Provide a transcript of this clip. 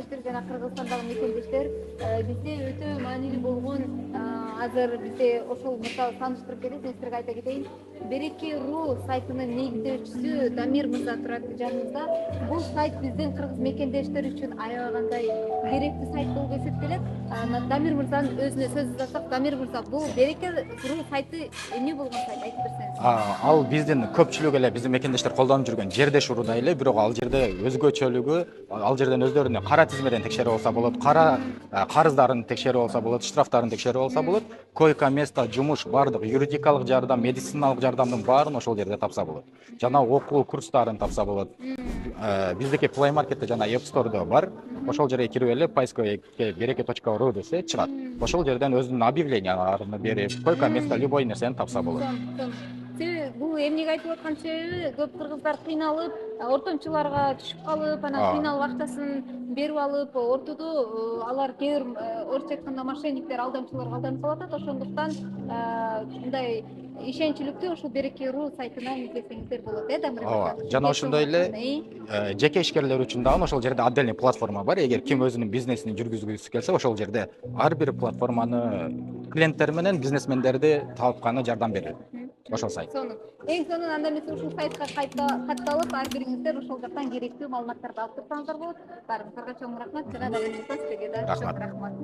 мекендештер жана Кыргызстандагы мекендештер бизде өтө маанилүү болгон азыр бизде ошол мырза тааныштырып берет. Мен силерге айта кетейин. Береке.ру сайтынын негиздөөчүсү Дамир мырза турат жаныбызда. Бул сайт биздин кыргыз мекендештер үчүн аябагандай керектүү сайт болуп эсептелет. Дамир мырзанын өзүнө сөз узатсак, Дамир мырза, бул Береке.ру сайты эмне болгон сайт айтып берсеңиз. Ал биздин көпчүлүк эле биздин мекендештер колдонуп жүргөн Жердеш уруда эле, бирок ал жерде өзгөчөлүгү, ал жерден өздөрүнүн кара тизмеден текшерип алса болот, карыздарын текшерип алса болот, штрафтарын текшерип алса болот. Койка место, жумуш, баардык юридикалык жардам, медициналык жардамдын баарын ошол жерде тапса болот. Жана окуу курстарын тапса болот. Биздики Play Marketте жана App Store'да бар. Ошол жерге кирип эле поисковикке береке.ру десе чыгат. Ошол жерден өзүнүн объявленияларын берип, койка место любой нерсени тапса болот. Себеби бул эмнеге айтып аткан себеби, көп кыргыздар кыйналып, ортомчуларга түшүп калып, анан кыйналып акчасын берип алып, ортодо алар кээ бир орусча айтканда мошенниктер, алдамчылар алданып калып атат. Ошондуктан мындай ишенчиликтүү ушул Береке.ру сайтынан издесеңиздер болот, Дамир мырза. Жана ошондой эле жеке ишкерлер үчүн дагы ошол жерде отдельный платформа бар. Эгер ким өзүнүн бизнесин жүргүзгүсү келсе, ошол жерде ар бир платформаны клиенттер менен бизнесмендерди тапканы жардам берет. Ошол сайт. Эң сонун анда эмесе ушул сайтка катталып, ар бириңиздер ошол жактан керектүү маалыматтарды алып турсаңыздар болот. Баарыңыздарга чоң рахмат. Жана Дамир мырза, сизге да чоң рахмат.